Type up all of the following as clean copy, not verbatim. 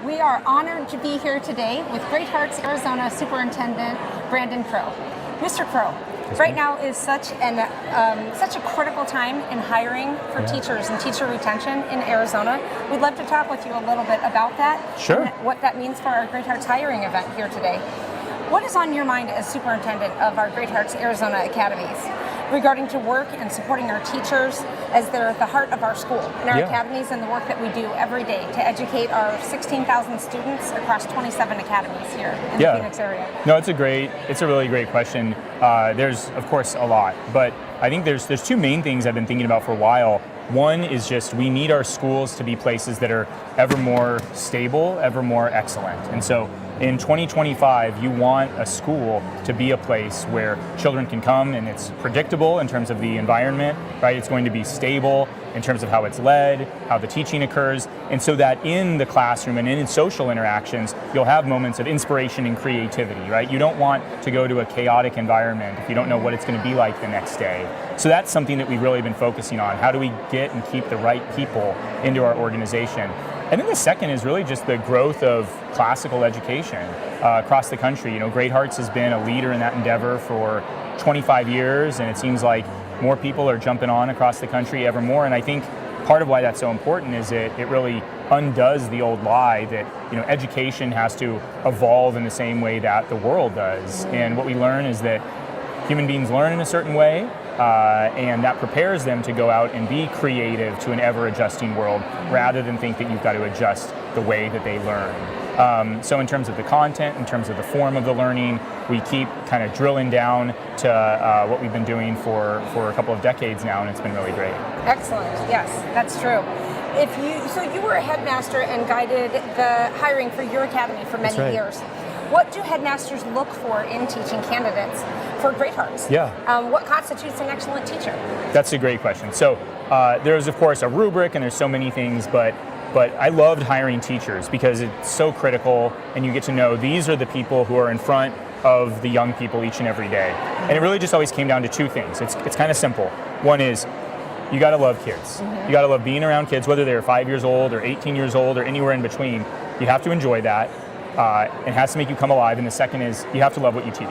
We are honored to be here today with Great Hearts Arizona Superintendent Brandon Crow. Mr. Crow, right now is such a critical time in hiring for teachers and teacher retention in Arizona. We'd love to talk with you a little bit about that. Sure. And what that means for our Great Hearts hiring event here today. What is on your mind as superintendent of our Great Hearts Arizona Academies regarding to work and supporting our teachers as they're at the heart of our school and our academies and the work that we do every day to educate our 16,000 students across 27 academies here in the Phoenix area? No, it's a really great question. There's, of course, a lot, but I think there's two main things I've been thinking about for a while. One is just we need our schools to be places that are ever more stable, ever more excellent. And so in 2025, you want a school to be a place where children can come and it's predictable in terms of the environment, right? It's going to be stable in terms of how it's led, how the teaching occurs, and so that in the classroom and in social interactions, you'll have moments of inspiration and creativity, right? You don't want to go to a chaotic environment if you don't know what it's going to be like the next day. So that's something that we've really been focusing on. How do we get and keep the right people into our organization? And then the second is really just the growth of classical education across the country. You know, Great Hearts has been a leader in that endeavor for 25 years, and it seems like more people are jumping on across the country ever more. And I think part of why that's so important is it really undoes the old lie that, you know, education has to evolve in the same way that the world does. And what we learn is that human beings learn in a certain way, and that prepares them to go out and be creative to an ever-adjusting world rather than think that you've got to adjust the way that they learn. So in terms of the content, in terms of the form of the learning, we keep kind of drilling down to what we've been doing for a couple of decades now, and it's been really great. Excellent. Yes, that's true. So you were a headmaster and guided the hiring for your academy for many years. What do headmasters look for in teaching candidates for Great Hearts? What constitutes an excellent teacher? That's a great question. So there's, of course, a rubric and there's so many things, but I loved hiring teachers because it's so critical and you get to know these are the people who are in front of the young people each and every day. And it really just always came down to two things. It's kind of simple. One is you got to love kids. You got to love being around kids, whether they're 5 years old or 18 years old or anywhere in between. You have to enjoy that. It has to make you come alive. And the second is you have to love what you teach.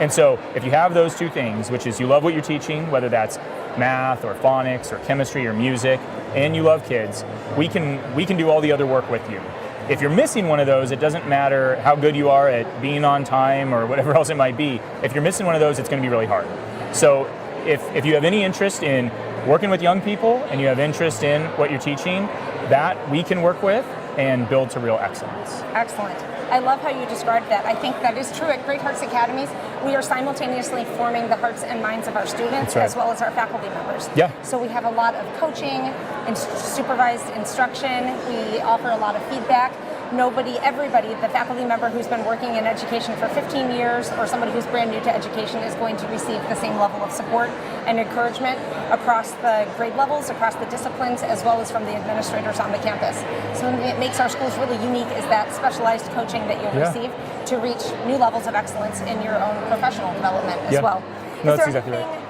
And so if you have those two things, which is you love what you're teaching, whether that's math or phonics or chemistry or music, and you love kids, we can do all the other work with you. If you're missing one of those, it doesn't matter how good you are at being on time or whatever else it might be. If you're missing one of those, it's going to be really hard. So if you have any interest in working with young people and you have interest in what you're teaching, that we can work with and build to real excellence. Excellent. I love how you described that. I think that is true at Great Hearts Academies. We are simultaneously forming the hearts and minds of our students as well as our faculty members. So we have a lot of coaching and supervised instruction. We offer a lot of feedback. Everybody, the faculty member who's been working in education for 15 years or somebody who's brand new to education is going to receive the same level of support and encouragement across the grade levels, across the disciplines, as well as from the administrators on the campus. Something that makes our schools really unique is that specialized coaching that you'll receive to reach new levels of excellence in your own professional development as well. No, that's exactly right.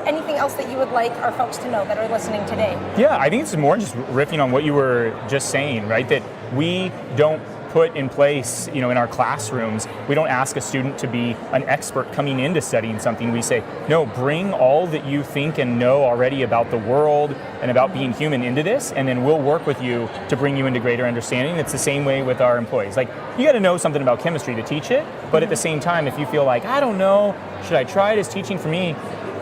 Anything else that you would like our folks to know that are listening today? Yeah, I think it's more just riffing on what you were just saying, right? That we don't put in place, in our classrooms, we don't ask a student to be an expert coming into studying something. We say, no, bring all that you think and know already about the world and about being human into this, and then we'll work with you to bring you into greater understanding. It's the same way with our employees. Like, you got to know something about chemistry to teach it, but at the same time, if you feel like, I don't know, should I try it as teaching for me?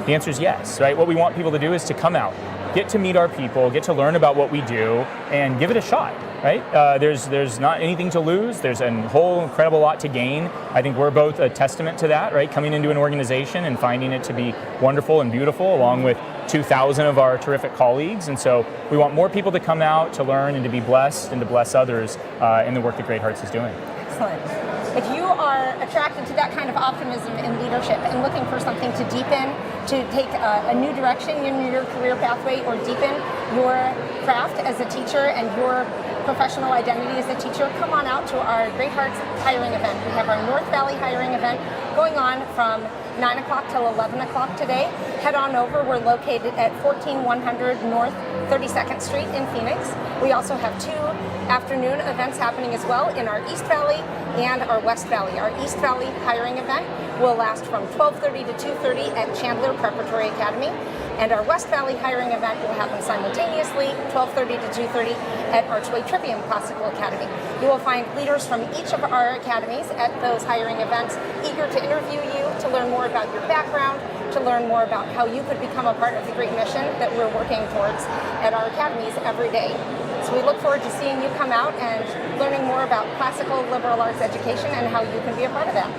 The answer is yes, right? What we want people to do is to come out, get to meet our people, get to learn about what we do, and give it a shot, right? There's not anything to lose. There's a whole incredible lot to gain. I think we're both a testament to that, right? Coming into an organization and finding it to be wonderful and beautiful, along with 2,000 of our terrific colleagues. And so we want more people to come out, to learn, and to be blessed, and to bless others in the work that Great Hearts is doing. Excellent. If you are attracted to that kind of optimism in leadership and looking for something to deepen to take a new direction in your career pathway or deepen your craft as a teacher and your professional identity as a teacher, come on out to our Great Hearts hiring event. We have our North Valley hiring event going on from 9 o'clock till 11 o'clock today. Head on over. We're located at 14100 North 32nd Street in Phoenix. We also have 2 afternoon events happening as well in our East Valley and our West Valley. Our East Valley hiring event will last from 12:30 to 2:30 at Chandler Preparatory Academy. And our West Valley hiring event will happen simultaneously, 12:30 to 2:30 at Archway Trivium Classical Academy. You will find leaders from each of our academies at those hiring events, eager to interview you, to learn more about your background, to learn more about how you could become a part of the great mission that we're working towards at our academies every day. So we look forward to seeing you come out and learning more about classical liberal arts education and how you can be a part of that.